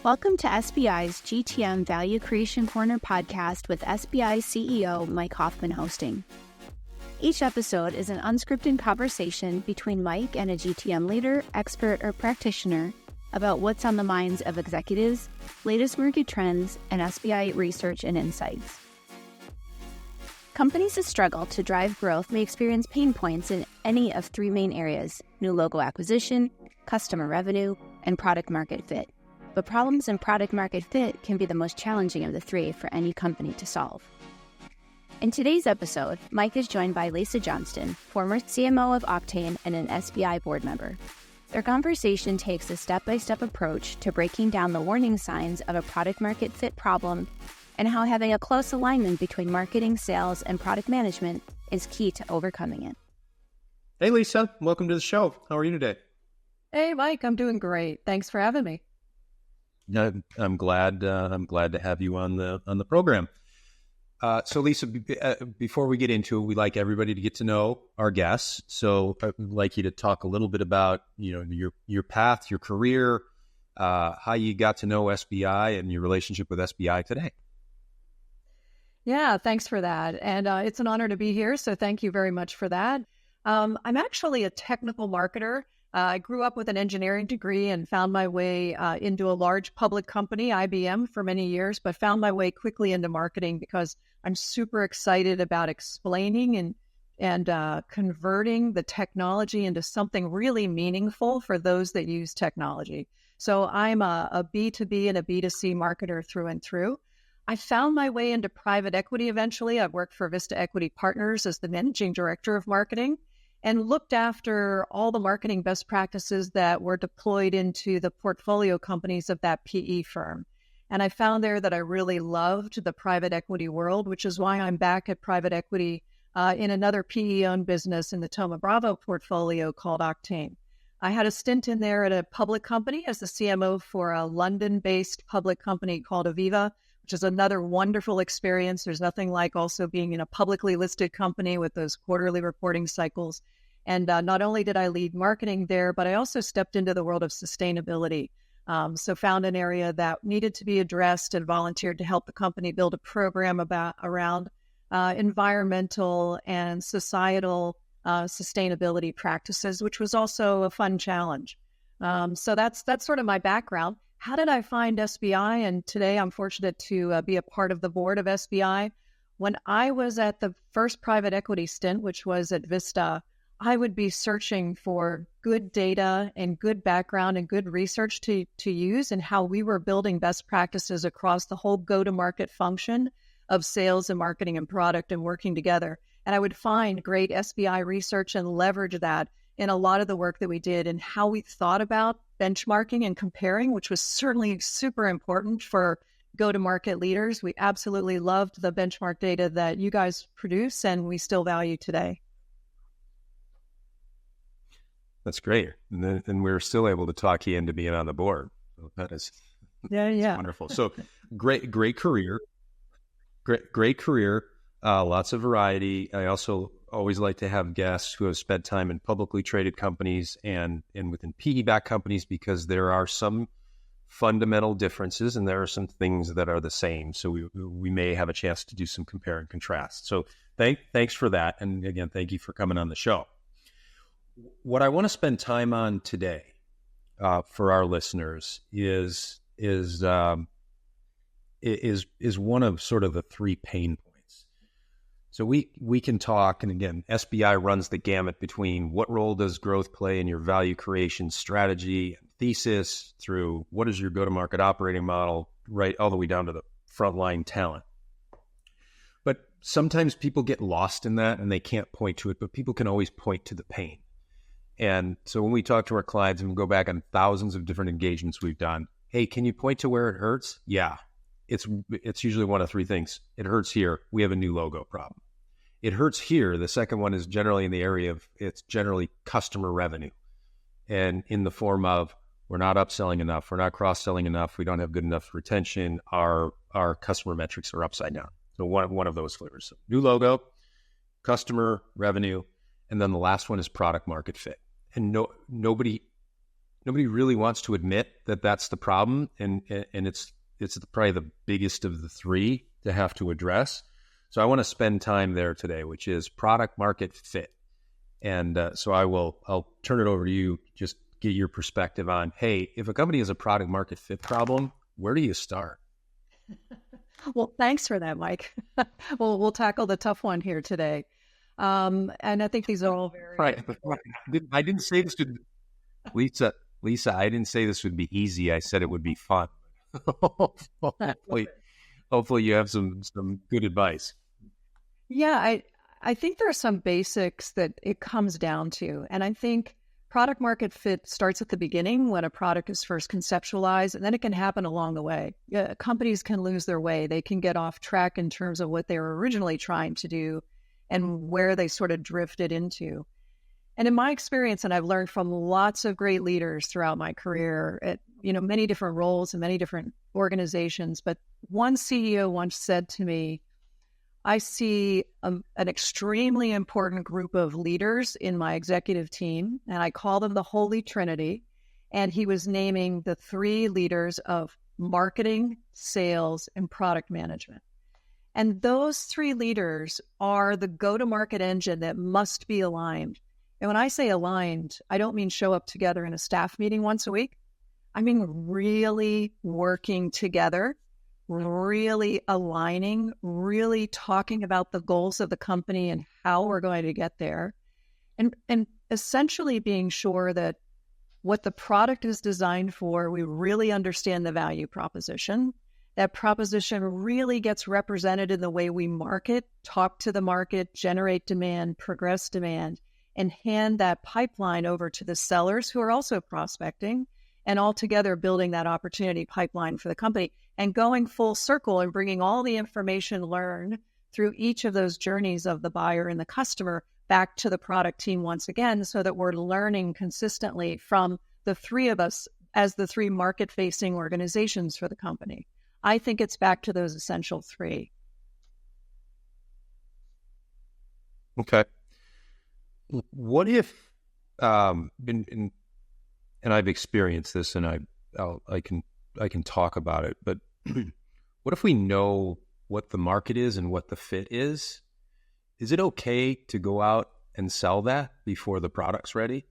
Welcome to SBI's GTM Value Creation Corner podcast with SBI CEO Mike Hoffman hosting. Each episode is an unscripted conversation between Mike and a GTM leader, expert, or practitioner about what's on the minds of executives, latest market trends, and SBI research and insights. Companies that struggle to drive growth may experience pain points in any of three main areas: new logo acquisition, customer revenue, and product market fit. But problems in product market fit can be the most challenging of the three for any company to solve. In today's episode, Mike is joined by Lisa Johnston, former CMO of Octane and an SBI board member. Their conversation takes a step-by-step approach to breaking down the warning signs of a product market fit problem and how having a close alignment between marketing, sales, and product management is key to overcoming it. Hey, Lisa. Welcome to the show. How are you today? Hey, Mike. I'm doing great. Thanks for having me. I'm glad to have you on the program. So, Lisa, before we get into it, we like everybody to get to know our guests. So, I'd like you to talk a little bit about your path, your career, how you got to know SBI, and your relationship with SBI today. Yeah, thanks for that. And it's an honor to be here. So thank you very much for that. I'm actually a technical marketer. I grew up with an engineering degree and found my way into a large public company, IBM, for many years, but found my way quickly into marketing because I'm super excited about explaining and converting the technology into something really meaningful for those that use technology. So I'm a B2B and a B2C marketer through and through. I found my way into private equity eventually. I've worked for Vista Equity Partners as the managing director of marketing and looked after all the marketing best practices that were deployed into the portfolio companies of that PE firm. And I found there that I really loved the private equity world, which is why I'm back at private equity in another PE-owned business in the Thoma Bravo portfolio called Octane. I had a stint in there at a public company as the CMO for a London-based public company called Aviva, which is another wonderful experience. There's nothing like also being in a publicly listed company with those quarterly reporting cycles. And not only did I lead marketing there, but I also stepped into the world of sustainability. So found an area that needed to be addressed and volunteered to help the company build a program around environmental and societal sustainability practices, which was also a fun challenge. So that's sort of my background. How did I find SBI? And today I'm fortunate to be a part of the board of SBI. When I was at the first private equity stint, which was at Vista, I would be searching for good data and good background and good research to use and how we were building best practices across the whole go-to-market function of sales and marketing and product and working together. And I would find great SBI research and leverage that in a lot of the work that we did and how we thought about benchmarking and comparing, which was certainly super important for go-to-market leaders. We absolutely loved the benchmark data that you guys produce and we still value today. That's great. And we're still able to talk you into being on the board. So that's wonderful. So great career, great career, lots of variety. I also always like to have guests who have spent time in publicly traded companies and within PE-backed companies because there are some fundamental differences and there are some things that are the same. So we may have a chance to do some compare and contrast. So thanks for that. And again, thank you for coming on the show. What I want to spend time on today for our listeners is one of sort of the three pain points. So we can talk, and again, SBI runs the gamut between what role does growth play in your value creation strategy and thesis through what is your go-to-market operating model, right, all the way down to the frontline talent. But sometimes people get lost in that and they can't point to it, but people can always point to the pain. And so when we talk to our clients and we go back on thousands of different engagements we've done, hey, can you point to where it hurts? Yeah, it's usually one of three things. It hurts here. We have a new logo problem. It hurts here. The second one is generally in the area of, it's generally customer revenue. And in the form of, we're not upselling enough. We're not cross-selling enough. We don't have good enough retention. Our customer metrics are upside down. So one of those flavors. So new logo, customer revenue, and then the last one is product market fit. And nobody nobody really wants to admit that that's the problem, and it's probably the biggest of the three to have to address. So I want to spend time there today, which is product market fit. And so I'll turn it over to you, just get your perspective on, hey, if a company has a product market fit problem, where do you start? Well, thanks for that, Mike. We'll tackle the tough one here today. And I think these are all very... Right. I didn't say this would... Lisa, I didn't say this would be easy. I said it would be fun. Hopefully you have some good advice. Yeah, I think there are some basics that it comes down to. And I think product market fit starts at the beginning when a product is first conceptualized, and then it can happen along the way. Companies can lose their way. They can get off track in terms of what they were originally trying to do and where they sort of drifted into. And in my experience, and I've learned from lots of great leaders throughout my career at many different roles and many different organizations, but one CEO once said to me, I see an extremely important group of leaders in my executive team, and I call them the Holy Trinity. And he was naming the three leaders of marketing, sales, and product management. And those three leaders are the go-to-market engine that must be aligned. And when I say aligned, I don't mean show up together in a staff meeting once a week. I mean really working together, really aligning, really talking about the goals of the company and how we're going to get there. And essentially being sure that what the product is designed for, we really understand the value proposition. That proposition really gets represented in the way we market, talk to the market, generate demand, progress demand, and hand that pipeline over to the sellers who are also prospecting, and altogether building that opportunity pipeline for the company and going full circle and bringing all the information learned through each of those journeys of the buyer and the customer back to the product team once again, so that we're learning consistently from the three of us as the three market-facing organizations for the company. I think it's back to those essential three. Okay. What if, and I've experienced this, and I can talk about it, but what if we know what the market is and what the fit is? Is it okay to go out and sell that before the product's ready?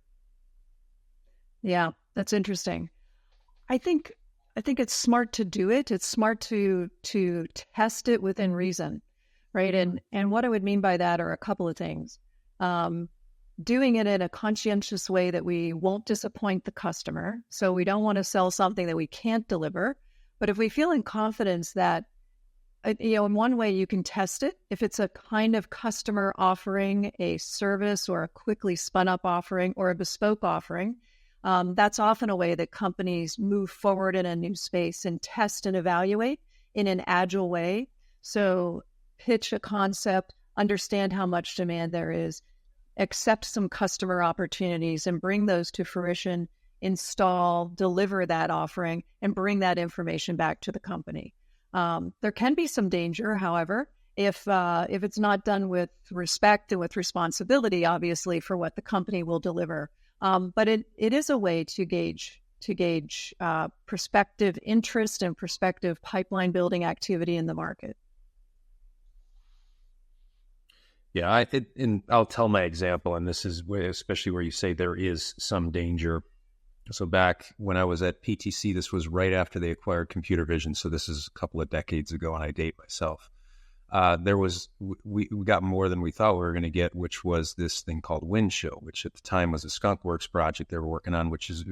Yeah, that's interesting. I think it's smart to do it. It's smart to test it within reason, right? And what I would mean by that are a couple of things. Doing it in a conscientious way that we won't disappoint the customer. So we don't want to sell something that we can't deliver. But if we feel in confidence that, in one way you can test it, if it's a kind of customer offering a service or a quickly spun up offering or a bespoke offering, that's often a way that companies move forward in a new space and test and evaluate in an agile way. So pitch a concept, understand how much demand there is, accept some customer opportunities and bring those to fruition, install, deliver that offering, and bring that information back to the company. There can be some danger, however, if it's not done with respect and with responsibility, obviously, for what the company will deliver. But it is a way to gauge prospective interest and prospective pipeline building activity in the market. Yeah, and I'll tell my example, and this is especially where you say there is some danger. So back when I was at PTC, this was right after they acquired computer vision. So this is a couple of decades ago, and I date myself. We got more than we thought we were going to get, which was this thing called Windshow, which at the time was a skunkworks project they were working on, which is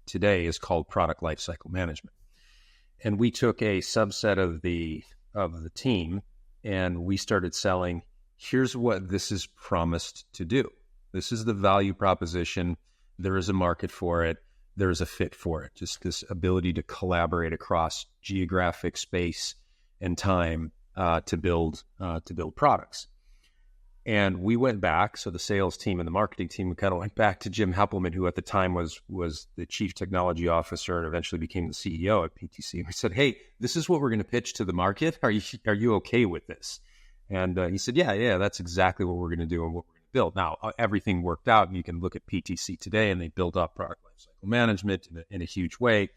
today is called product lifecycle management. And we took a subset of the team, and we started selling. Here's what this is promised to do. This is the value proposition. There is a market for it. There is a fit for it. Just this ability to collaborate across geographic space and time to build products. And we went back. So the sales team and the marketing team kind of went back to Jim Heppelman, who at the time was the chief technology officer and eventually became the CEO at PTC. And we said, "Hey, this is what we're going to pitch to the market. Are you okay with this?" And he said, yeah, that's exactly what we're going to do and what we're going to build. Now, everything worked out, and you can look at PTC today, and they built up product lifecycle lifecycle management in a huge way.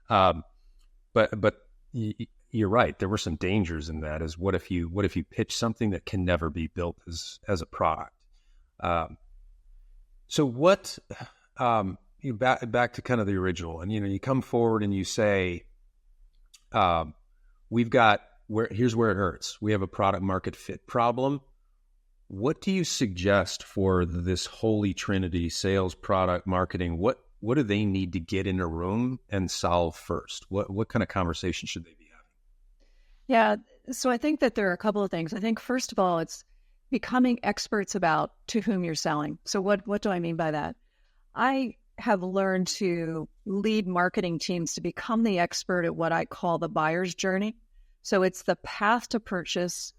But you're right. There were some dangers in that. Is what if you pitch something that can never be built as a product? So what? Back to kind of the original, and you come forward and you say, here's where it hurts. We have a product market fit problem. What do you suggest for this Holy Trinity, sales, product, marketing? What do they need to get in a room and solve first? What kind of conversation should they be having? Yeah, so I think that there are a couple of things. I think first of all, it's becoming experts about to whom you're selling. So what do I mean by that? I have learned to lead marketing teams to become the expert at what I call the buyer's journey. So it's the path to purchase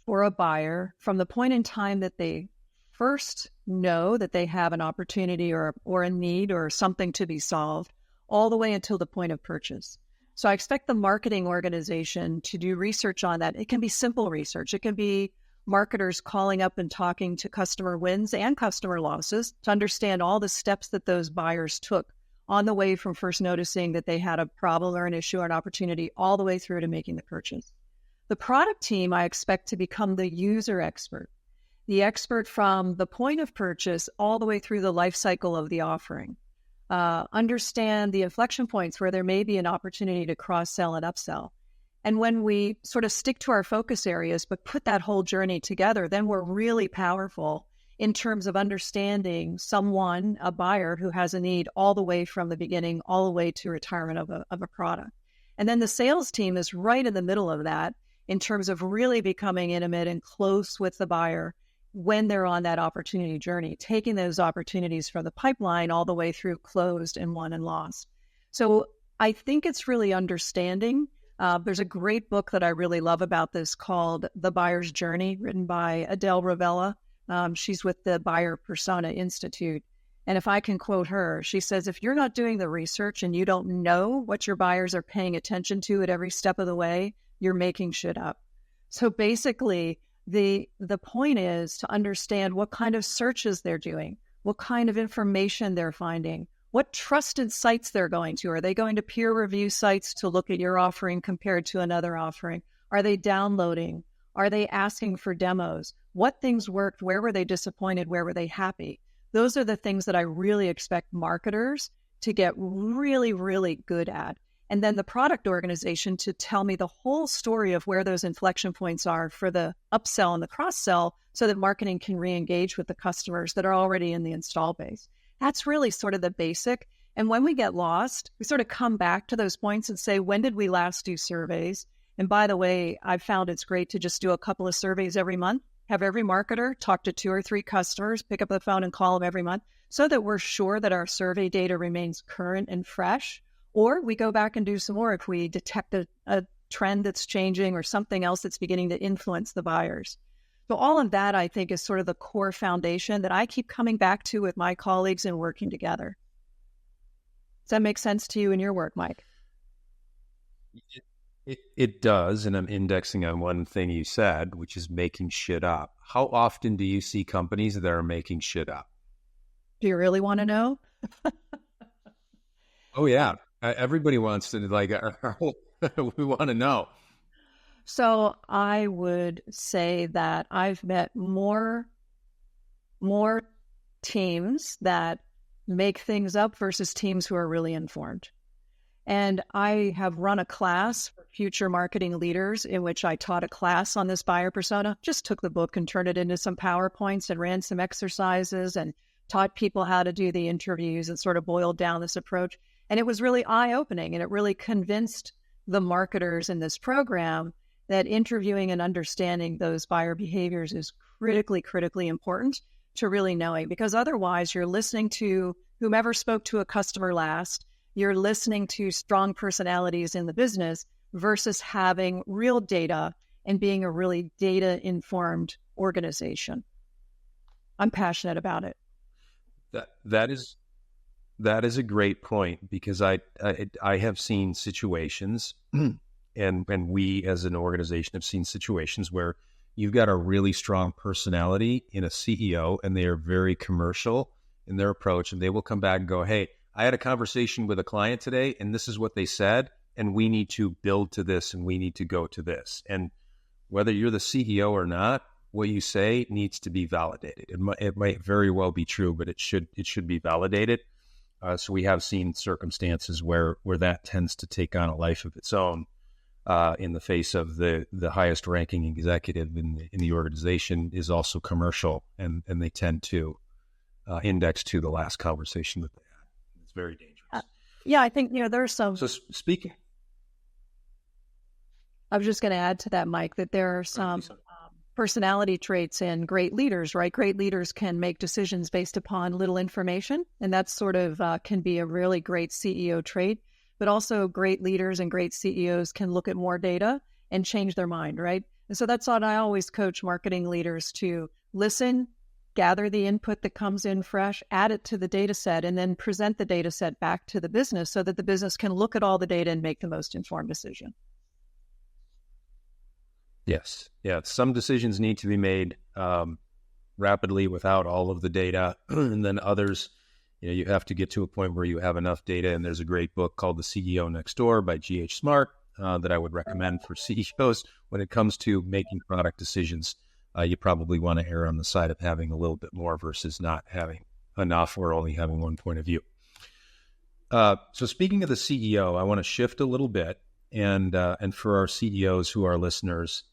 for a buyer from the point in time that they first know that they have an opportunity or a need or something to be solved, all the way until the point of purchase. So I expect the marketing organization to do research on that. It can be simple research. It can be marketers calling up and talking to customer wins and customer losses to understand all the steps that those buyers took on the way from first noticing that they had a problem or an issue or an opportunity all the way through to making the purchase. The product team, I expect to become the user expert, the expert from the point of purchase all the way through the life cycle of the offering. Understand the inflection points where there may be an opportunity to cross-sell and upsell. And when we sort of stick to our focus areas, but put that whole journey together, then we're really powerful in terms of understanding someone, a buyer who has a need all the way from the beginning, all the way to retirement of a product. And then the sales team is right in the middle of that in terms of really becoming intimate and close with the buyer when they're on that opportunity journey, taking those opportunities from the pipeline all the way through closed and won and lost. So I think it's really understanding. There's a great book that I really love about this called The Buyer's Journey, written by Adele Ravella. She's with the Buyer Persona Institute. And if I can quote her, she says, if you're not doing the research and you don't know what your buyers are paying attention to at every step of the way, you're making shit up. So basically, the point is to understand what kind of searches they're doing, what kind of information they're finding, what trusted sites they're going to. Are they going to peer review sites to look at your offering compared to another offering? Are they downloading? Are they asking for demos? What things worked? Where were they disappointed? Where were they happy? Those are the things that I really expect marketers to get really, really good at. And then the product organization to tell me the whole story of where those inflection points are for the upsell and the cross-sell so that marketing can re-engage with the customers that are already in the install base. That's really sort of the basic. And when we get lost, we sort of come back to those points and say, when did we last do surveys? And by the way, I've found it's great to just do a couple of surveys every month, have every marketer talk to 2 or 3 customers, pick up the phone and call them every month so that we're sure that our survey data remains current and fresh. Or we go back and do some more if we detect a trend that's changing or something else that's beginning to influence the buyers. So all of that, I think, is sort of the core foundation that I keep coming back to with my colleagues and working together. Does that make sense to you in your work, Mike? It does, and I'm indexing on one thing you said, which is making shit up. How often do you see companies that are making shit up? Do you really want to know? Oh, yeah. Everybody wants to, we want to know. So I would say that I've met more teams that make things up versus teams who are really informed. And I have run a class for future marketing leaders in which I taught a class on this buyer persona, just took the book and turned it into some PowerPoints and ran some exercises and taught people how to do the interviews and sort of boiled down this approach. And it was really eye-opening, and it really convinced the marketers in this program that interviewing and understanding those buyer behaviors is critically important to really knowing, because otherwise you're listening to whomever spoke to a customer last, you're listening to strong personalities in the business versus having real data and being a really data-informed organization. I'm passionate about it. That is a great point, because I have seen situations, and we as an organization have seen situations where you've got a really strong personality in a CEO, and they are very commercial in their approach, and they will come back and go, "Hey, I had a conversation with a client today, and this is what they said, and we need to build to this, and we need to go to this. And whether you're the CEO or not, what you say needs to be validated. It might very well be true, but it should be validated. So we have seen circumstances where that tends to take on a life of its own in the face of the highest ranking executive in the organization is also commercial, and they tend to index to the last conversation that they had. It's very dangerous. Yeah, I think, there's some... So speaking... I was just going to add to that, Mike, that there are some personality traits in great leaders, right? Great leaders can make decisions based upon little information, and that sort of can be a really great CEO trait. But also great leaders and great CEOs can look at more data and change their mind, right? And so that's what I always coach marketing leaders to listen, gather the input that comes in fresh, add it to the data set, and then present the data set back to the business so that the business can look at all the data and make the most informed decision. Yes. Yeah. Some decisions need to be made rapidly without all of the data. And then others, you have to get to a point where you have enough data. And there's a great book called The CEO Next Door by G.H. Smart that I would recommend for CEOs. When it comes to making product decisions, you probably want to err on the side of having a little bit more versus not having enough or only having one point of view. So speaking of the CEO, I want to shift a little bit. And for our CEOs who are listeners,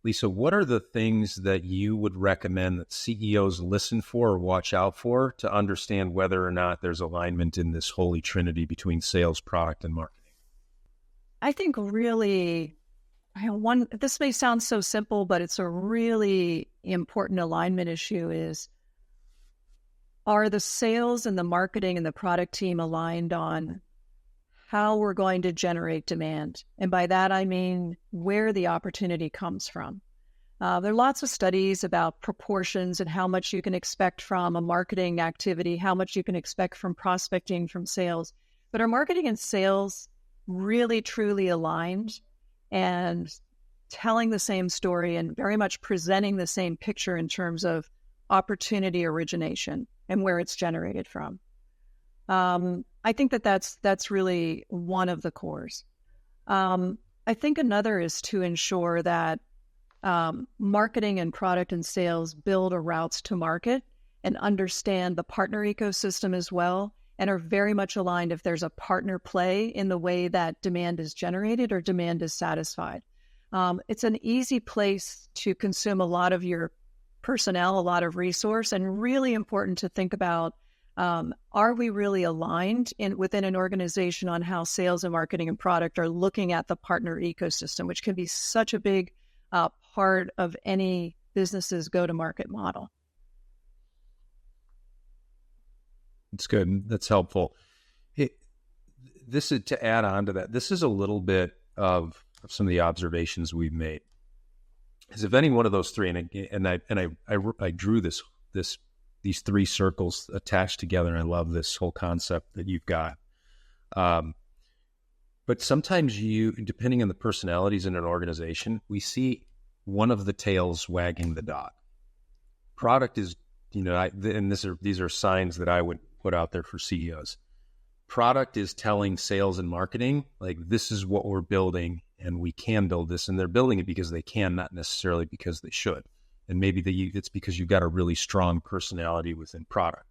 Lisa, what are the things that you would recommend that CEOs listen for or watch out for to understand whether or not there's alignment in this holy trinity between sales, product, and marketing? I think really, this may sound so simple, but it's a really important alignment issue is, are the sales and the marketing and the product team aligned on how we're going to generate demand? And by that, I mean where the opportunity comes from. There are lots of studies about proportions and how much you can expect from a marketing activity, how much you can expect from prospecting, from sales. But are marketing and sales really, truly aligned and telling the same story and very much presenting the same picture in terms of opportunity origination and where it's generated from? I think that's really one of the cores. I think another is to ensure that marketing and product and sales build a routes to market and understand the partner ecosystem as well, and are very much aligned if there's a partner play in the way that demand is generated or demand is satisfied. It's an easy place to consume a lot of your personnel, a lot of resource, and really important to think about, are we really aligned within an organization on how sales and marketing and product are looking at the partner ecosystem, which can be such a big part of any business's go-to-market model. That's good. That's helpful. This is to add on to that. This is a little bit of some of the observations we've made. Because if any one of those three, and I drew these three circles attached together, and I love this whole concept that you've got. But sometimes depending on the personalities in an organization, we see one of the tails wagging the dog. Product is, and these are signs that I would put out there for CEOs. Product is telling sales and marketing, like, this is what we're building and we can build this. And they're building it because they can, not necessarily because they should. And maybe it's because you've got a really strong personality within product.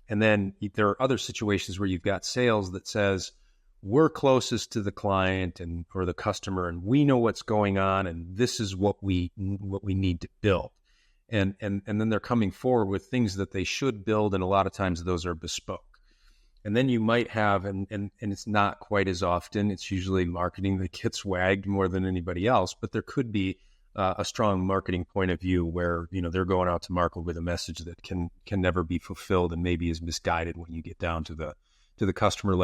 And then there are other situations where you've got sales that says, we're closest to the client or the customer, and we know what's going on, and this is what we need to build. And then they're coming forward with things that they should build, and a lot of times those are bespoke. And then you might have, and it's not quite as often, it's usually marketing that gets wagged more than anybody else, but there could be a strong marketing point of view where, they're going out to market with a message that can never be fulfilled and maybe is misguided when you get down to the customer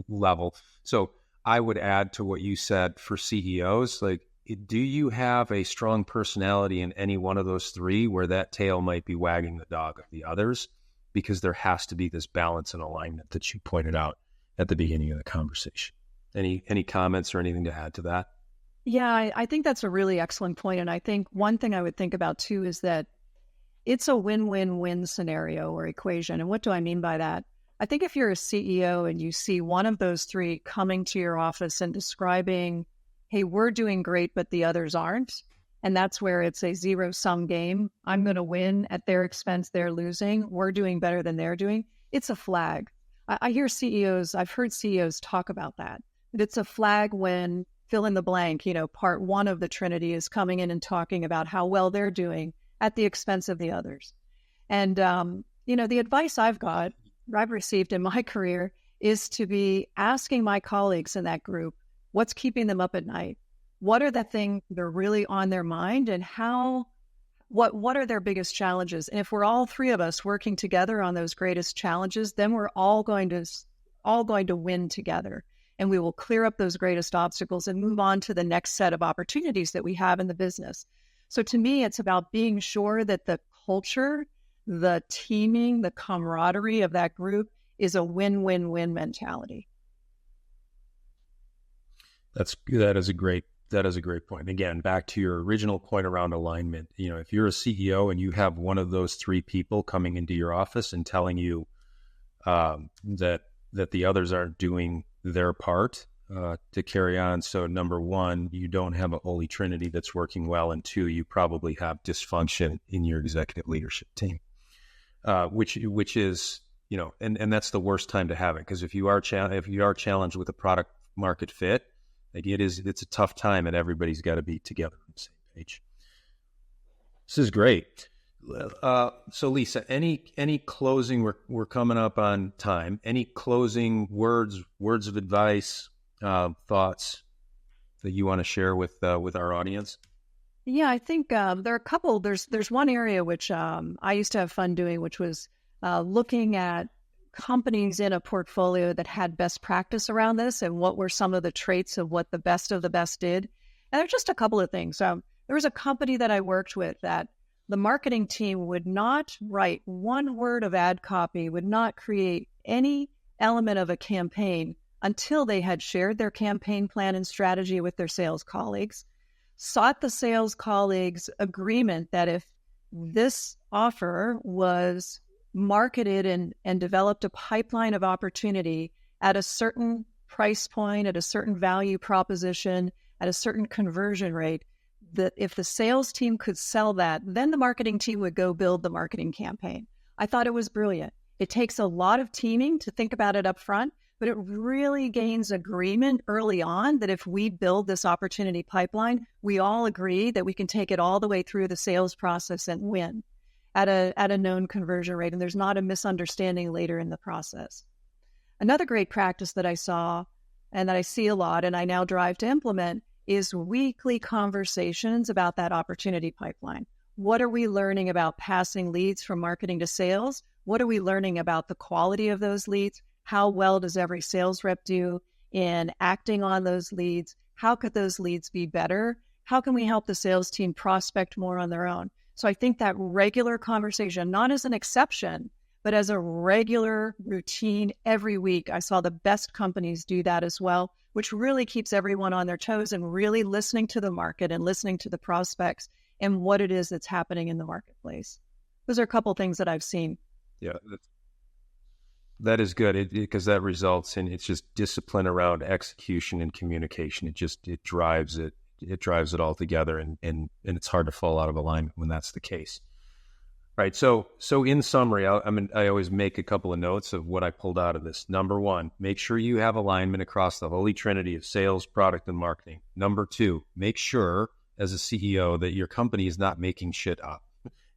level. So I would add to what you said for CEOs, like, do you have a strong personality in any one of those three where that tail might be wagging the dog of the others? Because there has to be this balance and alignment that you pointed out at the beginning of the conversation. Any comments or anything to add to that? Yeah, I think that's a really excellent point. And I think one thing I would think about too is that it's a win-win-win scenario or equation. And what do I mean by that? I think if you're a CEO and you see one of those three coming to your office and describing, hey, we're doing great, but the others aren't, and that's where it's a zero-sum game. I'm going to win at their expense. They're losing. We're doing better than they're doing. It's a flag. I've heard CEOs talk about that. But it's a flag when fill in the blank, part one of the Trinity is coming in and talking about how well they're doing at the expense of the others. And, the advice I've received in my career is to be asking my colleagues in that group, what's keeping them up at night? What are the things that are really on their mind, and what are their biggest challenges? And if we're all three of us working together on those greatest challenges, then we're all going to win together, and we will clear up those greatest obstacles and move on to the next set of opportunities that we have in the business. So to me, it's about being sure that the culture, the teaming, the camaraderie of that group is a win-win-win mentality. That is a great point. Again, back to your original point around alignment. If you're a CEO and you have one of those three people coming into your office and telling you that the others aren't doing their part to carry on. So number one, you don't have a Holy Trinity that's working well, and two, you probably have dysfunction in your executive leadership team, which is and that's the worst time to have it, because if you are challenged with a product market fit, it's a tough time, and everybody's got to be together on the same page. This is great. So Lisa, any closing? We're coming up on time. Any closing words of advice, thoughts that you want to share with our audience? Yeah, I think there are a couple. There's one area which I used to have fun doing, which was looking at companies in a portfolio that had best practice around this, and what were some of the traits of what the best of the best did. And there's just a couple of things. There was a company that I worked with that the marketing team would not write one word of ad copy, would not create any element of a campaign until they had shared their campaign plan and strategy with their sales colleagues, sought the sales colleagues' agreement that if this offer was marketed and developed a pipeline of opportunity at a certain price point, at a certain value proposition, at a certain conversion rate, that if the sales team could sell that, then the marketing team would go build the marketing campaign. I thought it was brilliant. It takes a lot of teaming to think about it up front, but it really gains agreement early on that if we build this opportunity pipeline, we all agree that we can take it all the way through the sales process and win at a known conversion rate, and there's not a misunderstanding later in the process. Another great practice that I saw and that I see a lot and I now drive to implement is weekly conversations about that opportunity pipeline. What are we learning about passing leads from marketing to sales? What are we learning about the quality of those leads? How well does every sales rep do in acting on those leads? How could those leads be better? How can we help the sales team prospect more on their own? So I think that regular conversation, not as an exception, but as a regular routine every week, I saw the best companies do that as well, which really keeps everyone on their toes and really listening to the market and listening to the prospects and what it is that's happening in the marketplace. Those are a couple things that I've seen. Yeah, that is good, because that results in, it's just discipline around execution and communication. It drives it all together, and it's hard to fall out of alignment when that's the case. Right. So in summary, I always make a couple of notes of what I pulled out of this. Number one, make sure you have alignment across the Holy Trinity of sales, product, and marketing. Number two, make sure as a CEO that your company is not making shit up.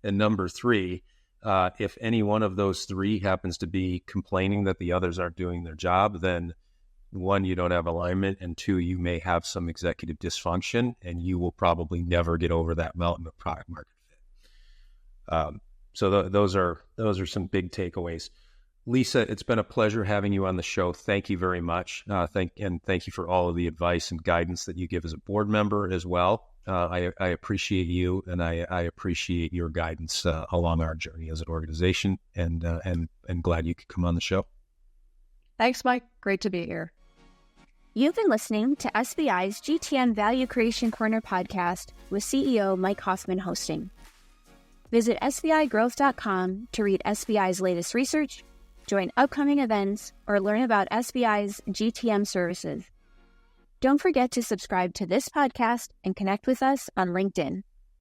And number three, if any one of those three happens to be complaining that the others aren't doing their job, then one, you don't have alignment, and two, you may have some executive dysfunction, and you will probably never get over that mountain of product market fit. So those are some big takeaways. Lisa, it's been a pleasure having you on the show. Thank you very much. Thank you for all of the advice and guidance that you give as a board member as well. I appreciate you, and I appreciate your guidance along our journey as an organization, and glad you could come on the show. Thanks, Mike. Great to be here. You've been listening to SBI's GTM Value Creation Corner podcast with CEO Mike Hoffman hosting. Visit SBIgrowth.com to read SBI's latest research, join upcoming events, or learn about SBI's GTM services. Don't forget to subscribe to this podcast and connect with us on LinkedIn.